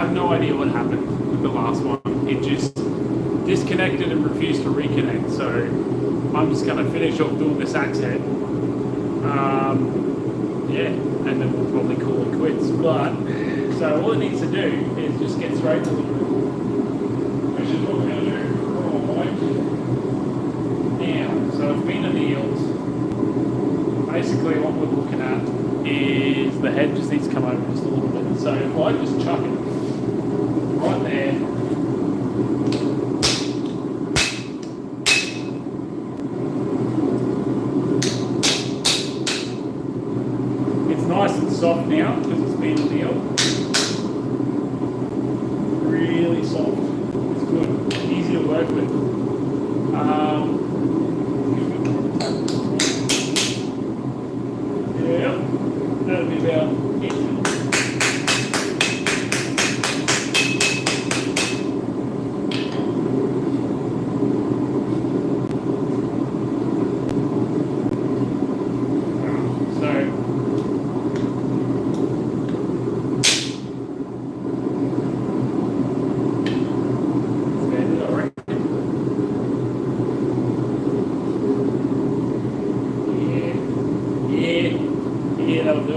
have no idea what happened with the last one. It just disconnected and refused to reconnect. So I'm just going to finish off doing this axe head. Yeah, and then we'll probably call it quits. But so all it needs to do is just get straight to the root, which is what we're going to do. Now, so it's been annealed. Basically, what we're looking at is the head just needs to come over just a little bit. So if I just chuck it right there. It's nice and soft now because it's been annealed. Really soft. It's good. Easy to work with. Yeah, that'll be about it. Yeah, that'll do it.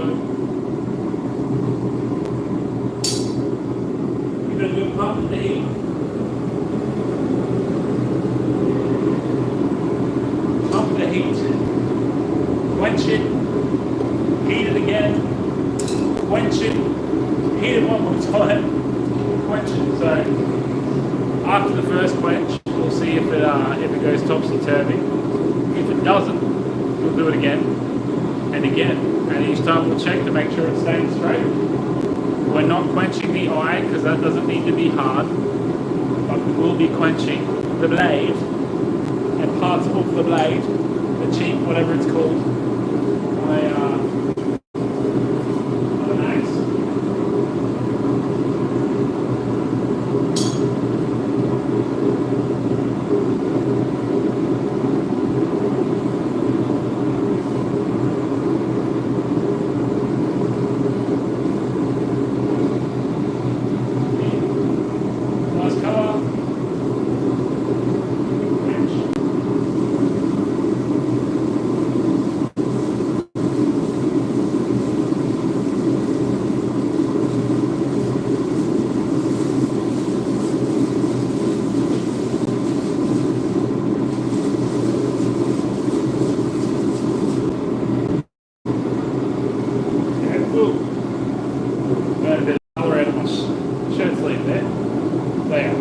You're going to do a pump the heat. Pump the heat. Quench it. Heat it again. Quench it. Heat it one more time. Quench it. So after the first quench, we'll see if it goes topsy-turvy. If it doesn't, we'll do it again. And again, and each time we'll check to make sure it's staying straight. We're not quenching the eye because that doesn't need to be hard, but we will be quenching the blade and parts of the blade, the cheek, whatever it's called, on an axe.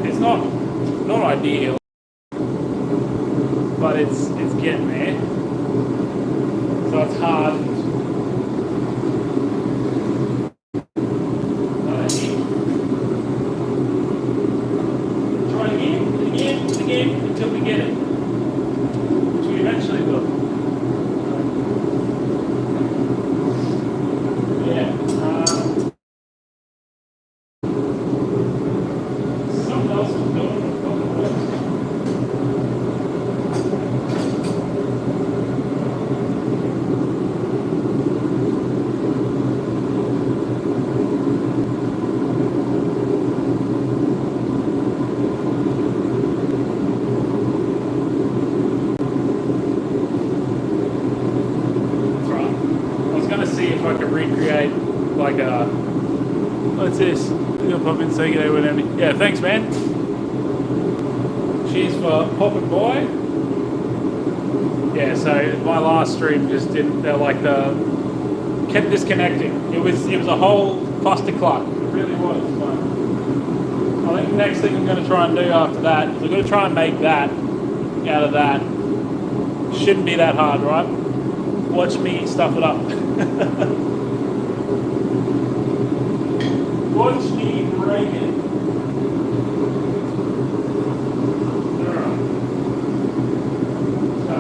It's not ideal, but it's getting there. So it's hard. Try again until we get it, which we eventually will. If I can recreate like a, what's this? You'll pop in circular whatever. Yeah, thanks man. Cheers for popping by. Yeah, so my last stream just didn't. They're like kept disconnecting. It was a whole clustercluck. It really was. But I think the next thing I'm going to try and do after that is I'm going to try and make that out of that. Shouldn't be that hard, right? Watch me stuff it up. Watch me break it. Alright. So,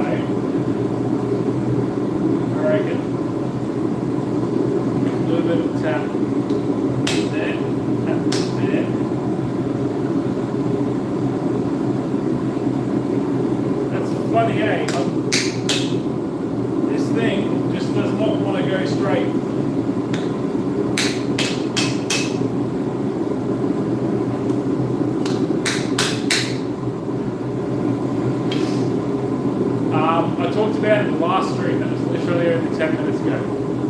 break it. Do a bit of tap there, tap there. That's funny, eh? This thing just does not want to go straight. about in the last stream that was literally only 10 minutes ago.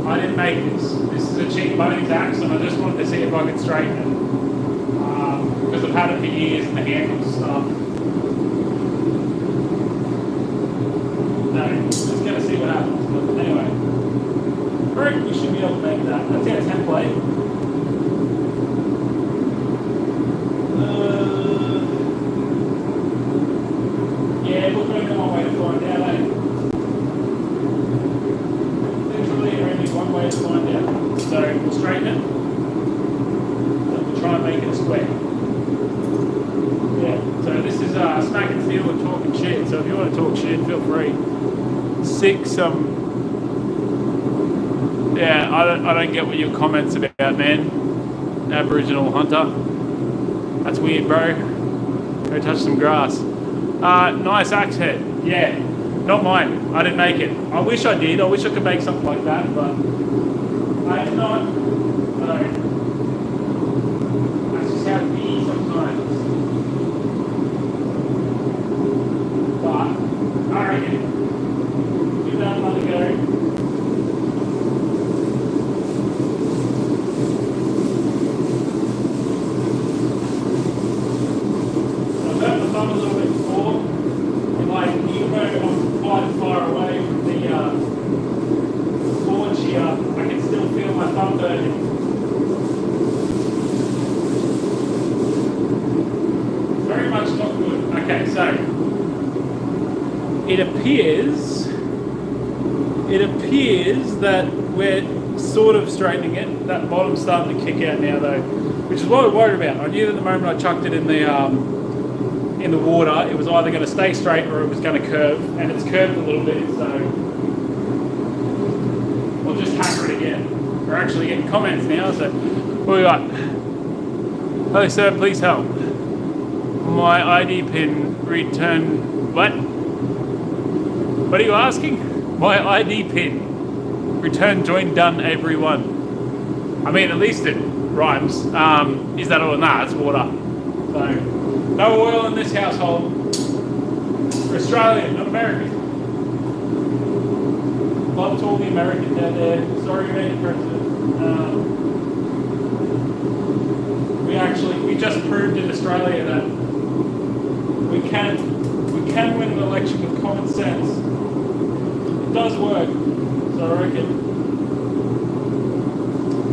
I didn't make this. This is a cheekbones axe, and I just wanted to see if I could straighten it. Because I've had it for years and the handle's stuff. No, just gonna see what happens. But anyway, I reckon we should be able to make that. That's our template. Yeah, we'll only one way to find out, eh? Literally only one way to find out. So we'll straighten it. And we'll try and make it a square. Yeah, so this is Smacking Steel and Talking Shit. So if you want to talk shit, feel free. Yeah, I don't get what your comments about, man. Aboriginal hunter. That's weird, bro. Go touch some grass. Nice axe head. Yeah, not mine. I didn't make it. I wish I did. I wish I could make something like that, but I did not. No. That's just how it be sometimes. But I reckon give that another go. It appears that we're sort of straightening it. That bottom's starting to kick out now, though, which is what I worried about. I knew that the moment I chucked it in the water, it was either going to stay straight or it was going to curve, and it's curved a little bit, so we'll just hammer it again. We're actually getting comments now, so what we got? Hello, sir, please help. My ID pin return. What? What are you asking? My ID pin. Return join done, everyone. I mean, at least it rhymes. Is that all? Nah, it's water. So, no oil in this household. We're Australian, not American. Love to all the Americans out there. Sorry about your president. We just proved in Australia that we can win an election with common sense. It does work, so I reckon.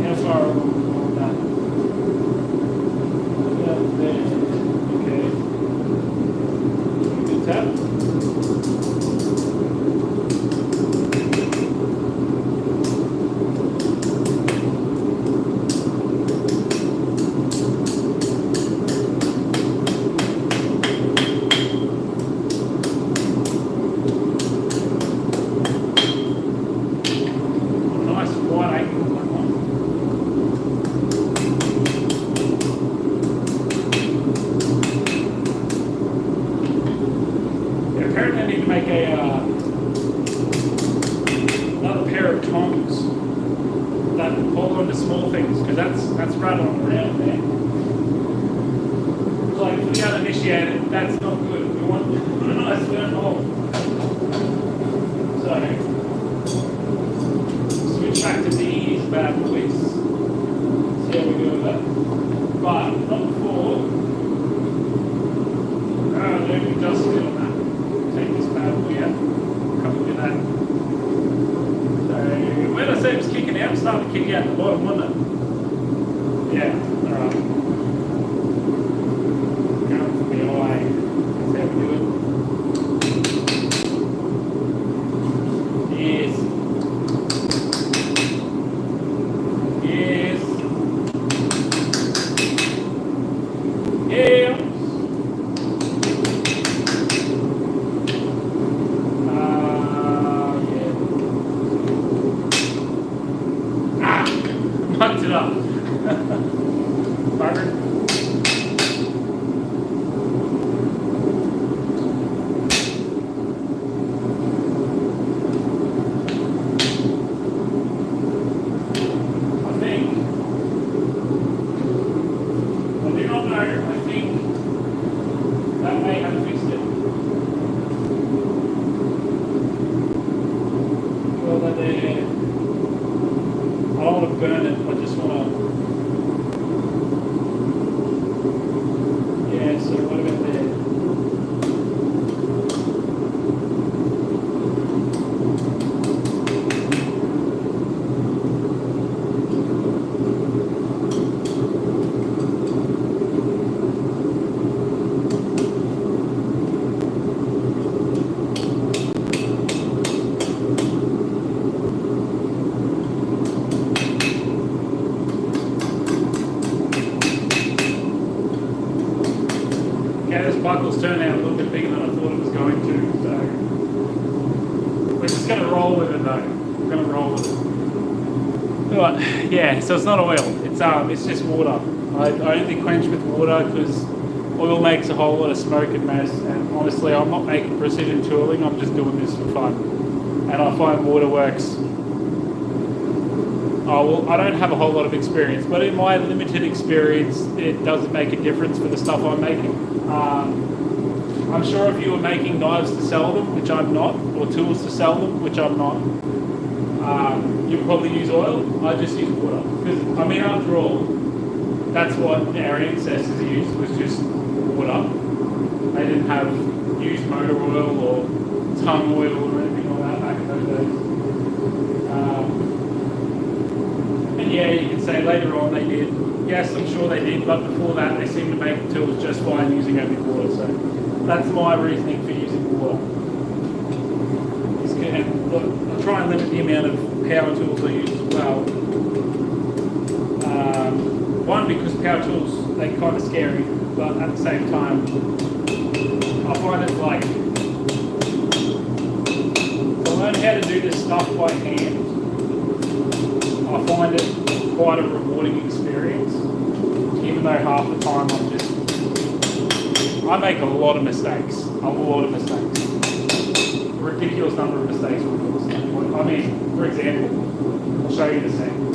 How far are we on that? Yeah, there. Okay. Good tap. buckle's turned out a little bit bigger than I thought it was going to, so we're just going to roll with it though. We're going to roll with it. Right, yeah, so it's not oil, it's just water. I only quench with water because oil makes a whole lot of smoke and mess, and honestly I'm not making precision tooling, I'm just doing this for fun. And I find water works. Oh, well, I don't have a whole lot of experience, but in my limited experience, it doesn't make a difference for the stuff I'm making. I'm sure if you were making knives to sell them, which I'm not, or tools to sell them, which I'm not, you'd probably use oil. I just use water. Because, I mean, after all, that's what our ancestors used, was just water. They didn't have used motor oil or tongue oil or anything like that back in those days. And yeah, you can say later on they did. Yes, I'm sure they did, but before that they seemed to make the tools just fine using only water. So that's my reasoning for using water. And look, I'll try and limit the amount of power tools I use as well. One, because power tools, they're kind of scary, but at the same time, I find it like, to learn how to do this stuff by hand, I find it quite a rewarding experience, even though half the time I make a lot of mistakes, a ridiculous number of mistakes. I mean, for example, I'll show you in a second.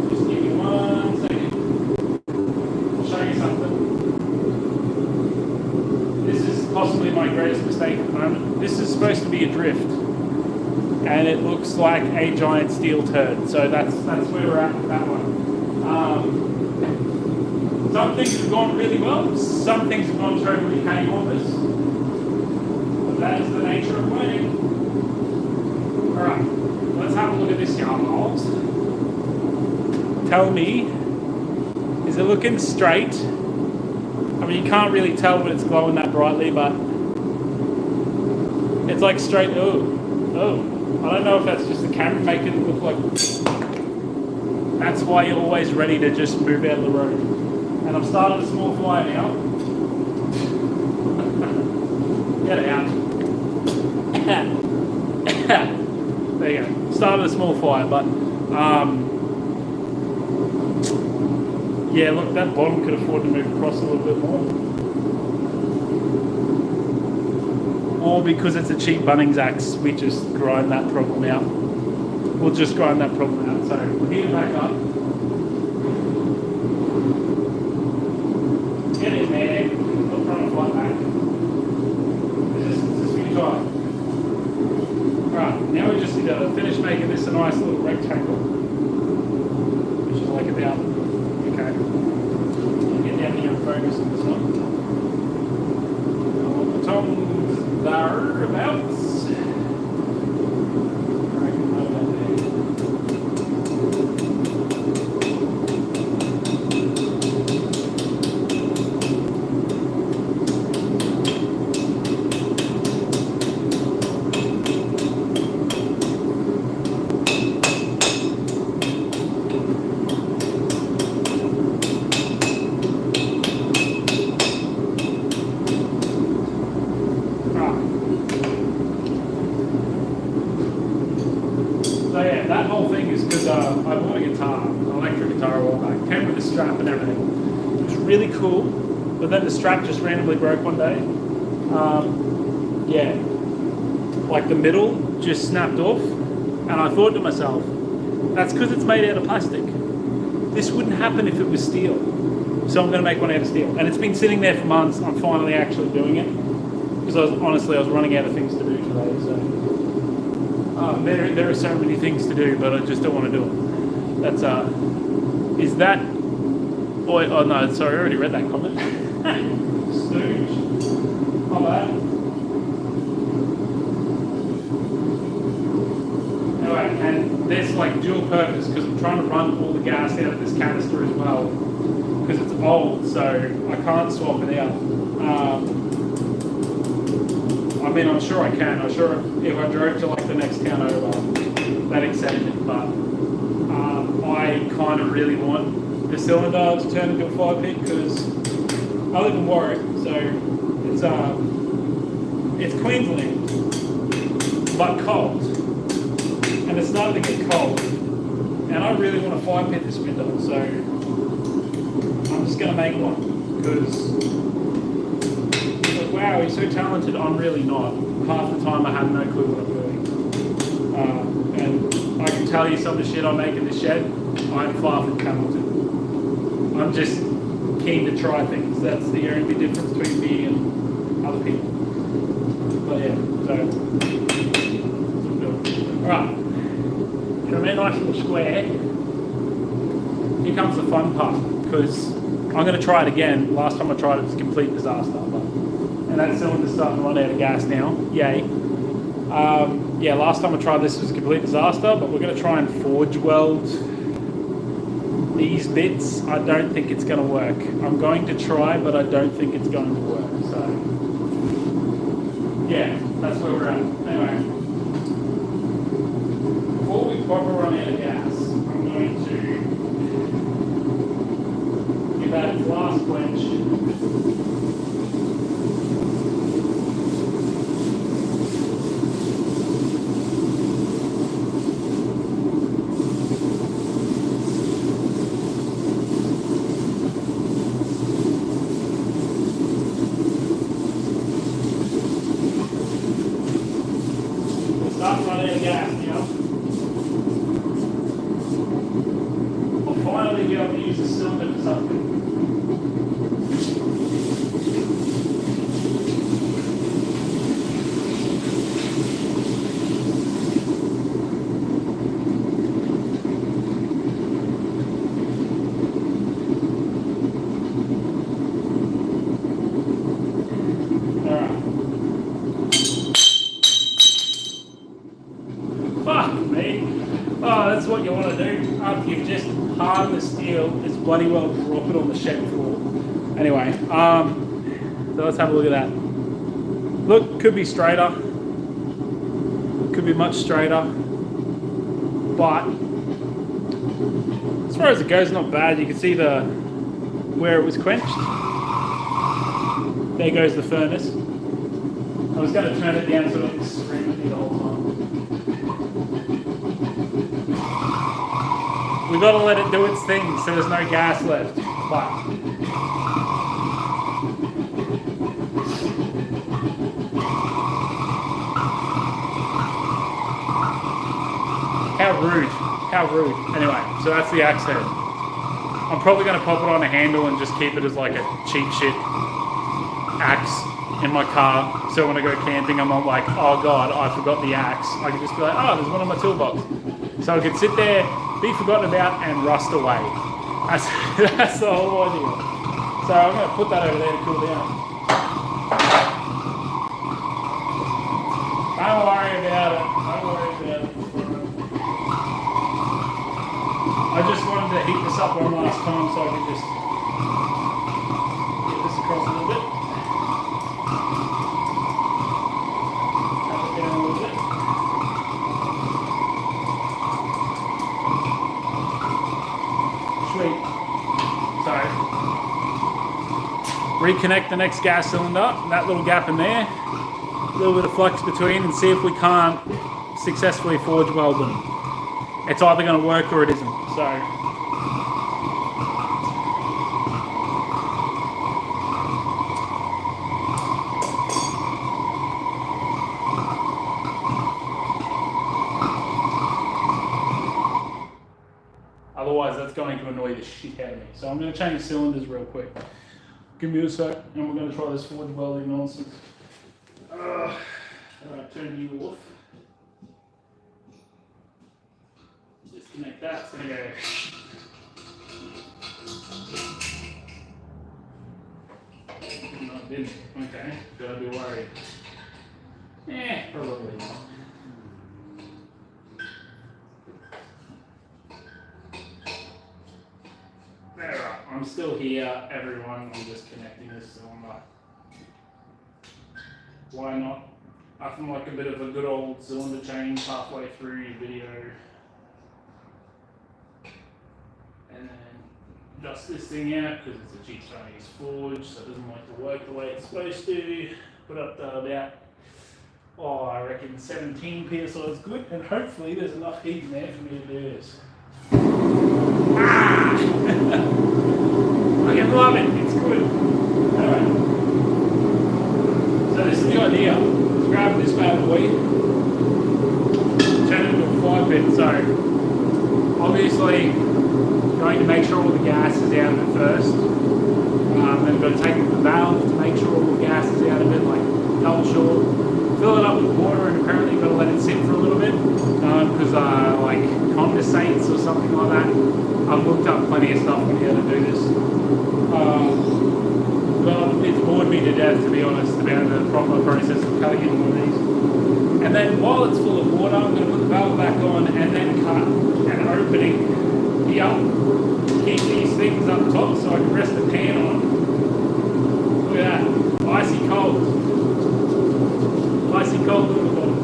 Just give me 1 second. I'll show you something. This is possibly my greatest mistake at the moment. This is supposed to be a drift, and it looks like a giant steel turd. So that's where we're at with that one. Some things have gone really well, some things have gone totally gangbusters. But that is the nature of learning. Alright, let's have a look at this yarn molds. Tell me, is it looking straight? I mean, you can't really tell when it's glowing that brightly, but it's like straight. Oh, I don't know if that's just the camera making it look like. That's why you're always ready to just move out of the road. And I'm starting a small fire now. Get it out. There you go. Started a small fire, but yeah, look, that bottom could afford to move across a little bit more. Or because it's a cheap Bunnings axe, we just grind that problem out. We'll just grind that problem out. So we'll heat it back up. Get in there. Not trying to fly back. Is this really tight? Right, now we just need to finish making this a nice little rectangle. Which is like about, okay. Get down here and focus on this one. The tongs thereabouts. Strap and everything. It was really cool, but then the strap just randomly broke one day. Yeah, like the middle just snapped off, and I thought to myself, that's because it's made out of plastic. This wouldn't happen if it was steel. So I'm going to make one out of steel. And it's been sitting there for months. I'm finally actually doing it, because I was running out of things to do today. So there are so many things to do, but I just don't want to do them. That's is that? Oh no, sorry, I already read that comment. Stooge. Not bad. Anyway, and there's like dual purpose because I'm trying to run all the gas out of this canister as well because it's old, so I can't swap it out. I mean, I'm sure I can. I'm sure if I drove to like the next town over, they'd accept it, but I kind of really want the cylinder to turn into a fire pit because I live in Warwick, so it's Queensland, but cold, and it's starting to get cold, and I really want a fire pit this winter, so I'm just going to make one because, like, wow, he's so talented. I'm really not. Half the time I have no clue what I'm doing, and I can tell you some of the shit I make in the shed. I'm far from talented. I'm just keen to try things. That's the only difference between me and other people. But yeah, so alright. So I'm in a nice little square. Here comes the fun part, because I'm going to try it again. Last time I tried it was a complete disaster. And that cylinder's starting to run out of gas now. Yay. Yeah, last time I tried this was a complete disaster, but we're going to try and forge weld these bits. I don't think it's going to work. I'm going to try, but I don't think it's going to work. So, yeah, that's where we're at. Anyway, before we proper run out of gas, I'm going to give that its last quench. Start running out of gas, you know. I'll finally be able to use the cylinder for something. Fuck me. Oh, that's what you want to do after you've just hardened the steel. It's bloody well drop it on the shed floor. Anyway, so let's have a look at that. Look, could be straighter. Could be much straighter. But as far as it goes, not bad. You can see where it was quenched. There goes the furnace. I was going to turn it down so it could scream at me the whole time. We've got to let it do its thing so there's no gas left. But how rude. How rude. Anyway, so that's the axe head. I'm probably going to pop it on a handle and just keep it as like a cheap shit axe in my car. So when I go camping, I'm not like, oh God, I forgot the axe. I can just be like, oh, there's one on my toolbox. So I could sit there, be forgotten about, and rust away. That's the whole idea. So I'm going to put that over there to cool down. Don't worry about it. Don't worry about it. I just wanted to heat this up one last time so I could just get this across a little bit. Tap it down a little bit. Sweet. So, reconnect the next gas cylinder, that little gap in there, a little bit of flux between, and see if we can't successfully forge weld them. It's either going to work or it isn't. So, otherwise that's going to annoy the shit out of me. So I'm going to change cylinders real quick. Give me a sec, and we're going to try this forge welding nonsense. Alright, turn you off. Disconnect that, it's going to go. No, it didn't. Okay, gotta be worried. Probably not. Alright, I'm still here, everyone. I'm just connecting this cylinder. Why not? Nothing like a bit of a good old cylinder change halfway through your video. dust this thing out because it's a cheap Chinese forge, so it doesn't like to work the way it's supposed to. Put up to about, I reckon 17 psi is good, and hopefully there's enough heat in there for me to do this. Ah! I can love it, it's good. Alright. So this is the idea. Let's grab this bad boy, turn it into a 5-bit, so obviously going to make sure all the gas is out of it first. Then we've got to take it to the valve to make sure all the gas is out of it, like double sure. Fill it up with water, and apparently you've got to let it sit for a little bit because like condensates or something like that. I've looked up plenty of stuff on how to do this. But it's bored me to death, to be honest, about the proper process of cutting into one of these. And then while it's full of water, I'm going to put the valve back on and then cut an opening here. Keep these things up top so I can rest the pan on. Look at that, icy cold. Icy cold at the bottom.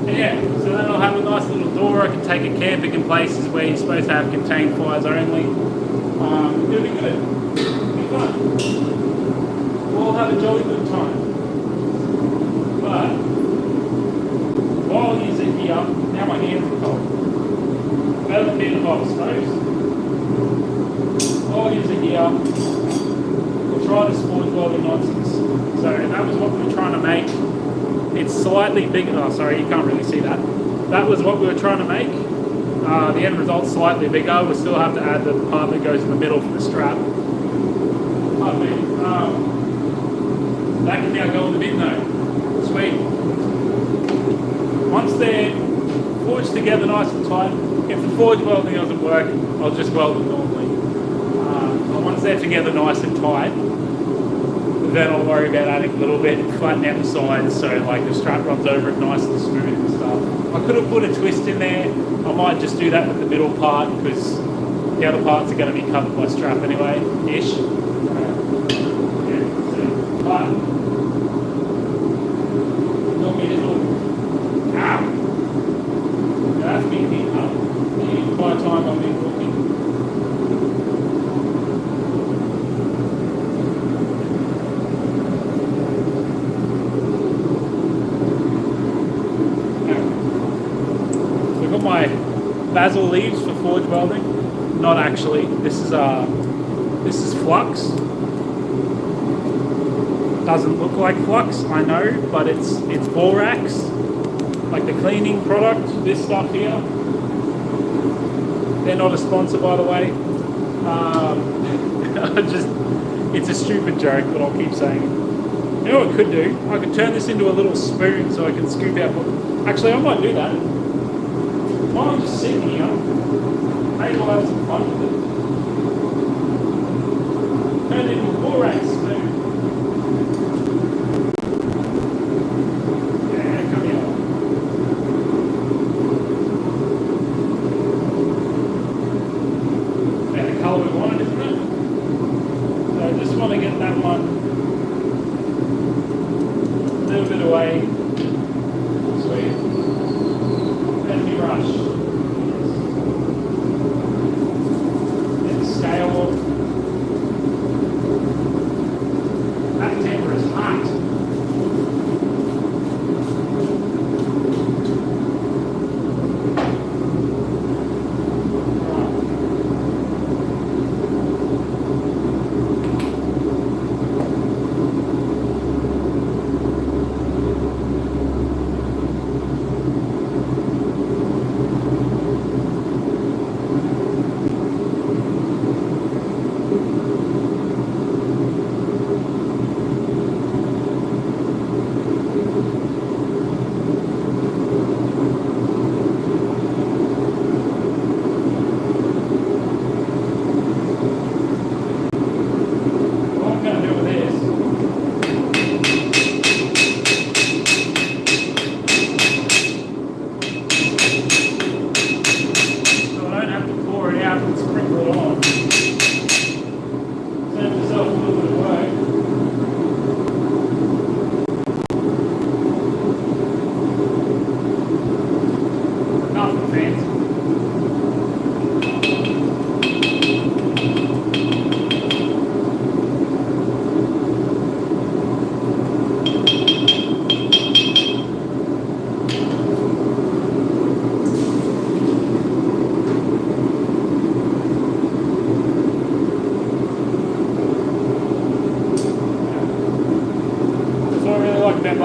And yeah, so then I'll have a nice little door. I can take it camping in places where you're supposed to have contained fires only. It'll be good. It'll be fun. We'll have a jolly good time. But while he's in here, now my hands are cold. Better than being hot, I suppose. While he's in here, we'll try the sport welding nonsense. So that was what we were trying to make. It's slightly bigger. Oh, sorry, you can't really see that. That was what we were trying to make. The end result's slightly bigger. We still have to add the part that goes in the middle for the strap. That can now go in the bin though. Sweet. Once they're forged together nice and tight, if the forge welding doesn't work, I'll just weld them normally. But once they're together nice and tight, then I'll worry about adding a little bit, flatten out the sides so like the strap runs over it nice and smooth and stuff. I could have put a twist in there. I might just do that with the middle part because the other parts are going to be covered by strap anyway, ish. But don't get it all. Ow! That's being hit up. By the time I've been walking. We've got my basil leaves for forge welding. Not actually. This is flux. Doesn't look like flux, I know, but it's borax, like the cleaning product. This stuff here. They're not a sponsor, by the way. It's a stupid joke, but I'll keep saying it. You know what I could do? I could turn this into a little spoon so I can scoop out. Actually, I might do that. While I'm just sitting here, maybe I'll have some fun with it. Turn it into a borax spoon. Yeah, come here. About the colour we wanted, isn't it? So I just want to get that one a little bit away. Sweet. Let me rush.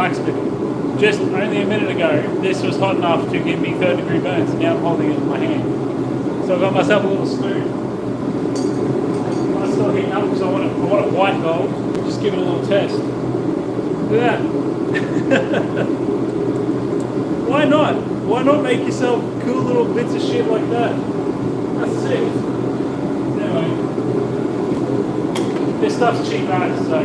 blacksmith. Just only a minute ago, this was hot enough to give me 3rd-degree burns, and now I'm holding it in my hand. So I got myself a little spoon. I'm still heating up because I want a white gold. Just give it a little test. Look at that. Why not? Why not make yourself cool little bits of shit like that? That's sick. Anyway, this stuff's cheap as, so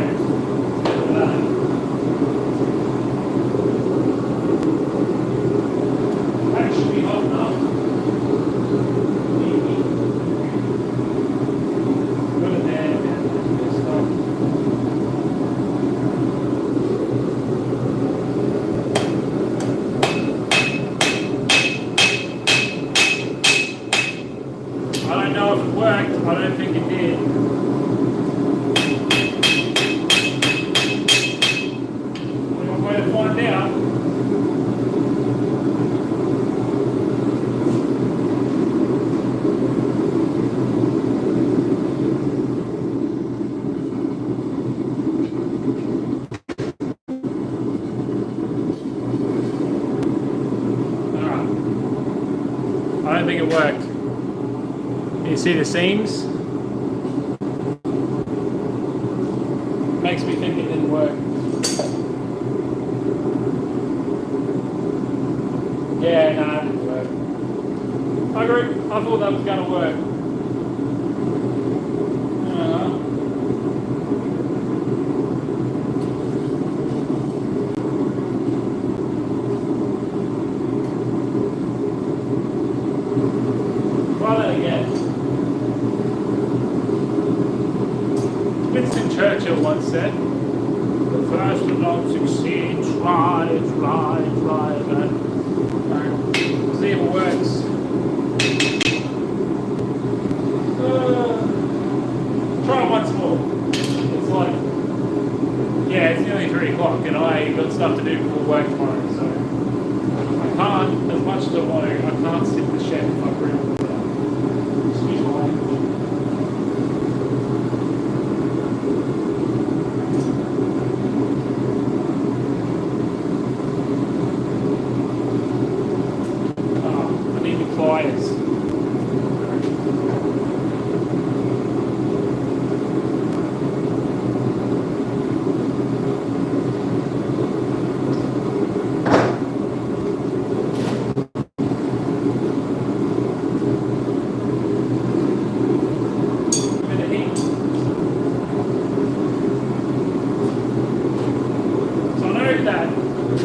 that should be hot enough. Put it there, man. Good stuff. I don't know if it worked. I don't think it did. We're going to find out. I don't think it worked. You see the seams? Makes me think it didn't work. Yeah, no, it didn't work. I agree. I thought that was going to work. Try that again. Winston Churchill once said, "The first to not succeed, try. See if it works." Try it once more. It's like, yeah, it's nearly 3 o'clock and I got stuff to do before work tomorrow, so I can't, as much as I want to, I can't sit in the shed if I really want to. Excuse my language. I need the pliers.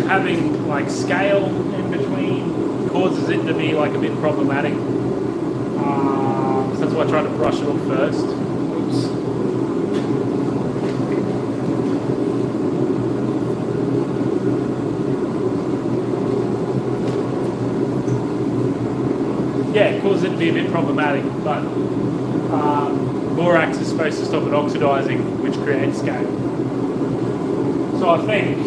Having like scale in between causes it to be like a bit problematic. So that's why I try to brush it off first. Oops. Yeah, it causes it to be a bit problematic, but borax is supposed to stop it oxidizing, which creates scale. So I think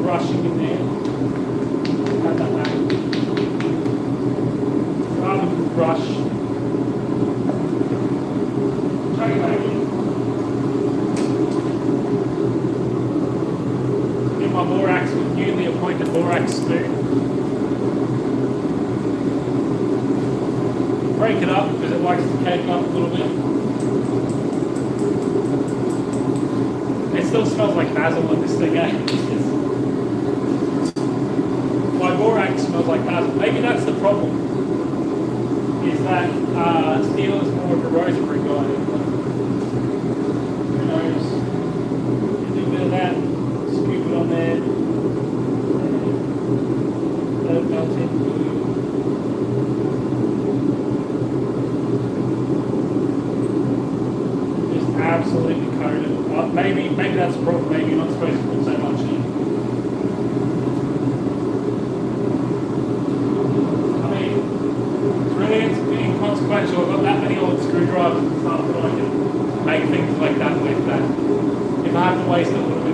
brushing in there. Cut that back. Rather than brush. Chuck it back in. Get my borax with newly appointed borax spoon. Break it up because it likes to cake up a little bit. It still smells like basil in this thing, eh? My borax smells like basil. Maybe that's the problem. Is that steel is more of a rosemary guy. Who knows? Do a bit of that. Scoop it on there. Let it melt in. Just absolutely coated. Maybe that's the problem. Maybe you're not supposed to put so much in.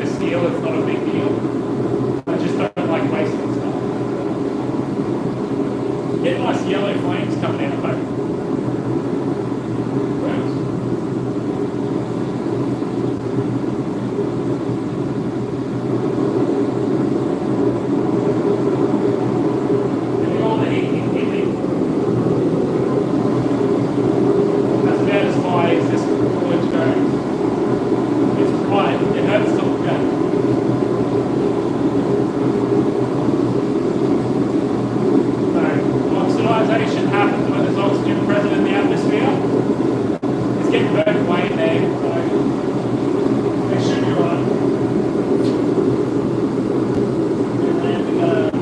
with the steel, it's not a big deal. I just don't like wasting stuff. Get nice yellow flames coming out, though. Works. Getting all the heat in. That's about as high as this wood goes. It's bright. It hurts to look at. Oxidization happens when there's oxygen present in the atmosphere. It's getting burned away in there, so they should be right. And then we're going to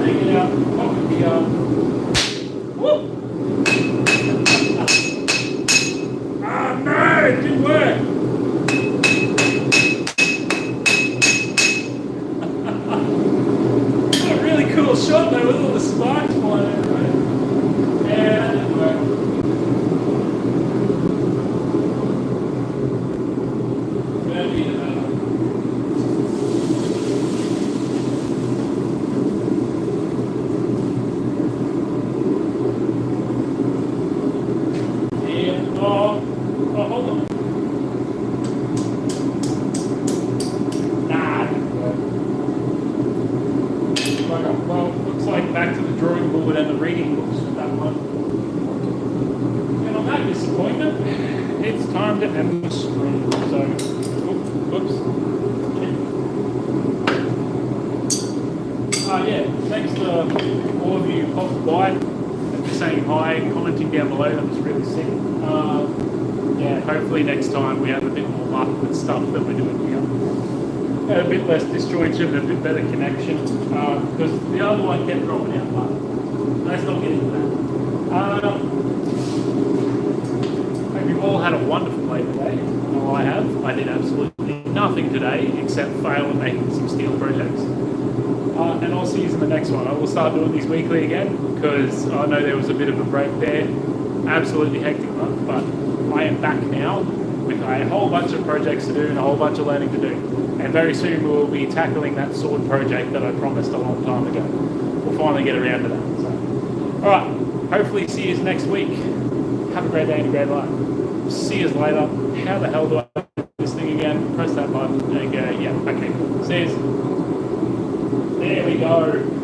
take it out, pop it here. Whoop! Ah, no, it didn't work. A really cool shot though with all the sparks flying everywhere. Yeah, that didn't work. Gonna be yeah. Oh, hold on. Nah, it didn't work. Well, looks like back to the drawing board and the reading books with that one. And on that disappointment, it's time to end the stream. So, oops. Yeah, thanks to all of you who popped by and just saying hi, commenting down below. That was really sick. Yeah, hopefully next time we have a bit more luck with stuff that we're doing here. A bit less disjointed and a bit better connection, because the other one kept dropping out, but let's not get into that. Hope you all had a wonderful day today. Well, I have. I did absolutely nothing today except fail at making some steel projects. And I'll see you in the next one. I will start doing these weekly again, because I know there was a bit of a break there. Absolutely hectic month, but I am back now with a whole bunch of projects to do and a whole bunch of learning to do. And very soon we will be tackling that sword project that I promised a long time ago. We'll finally get around to that. So, all right, hopefully see you next week. Have a great day and a great life. See you later. How the hell do I do this thing again? Press that button and go, yeah, okay. See you. There we go.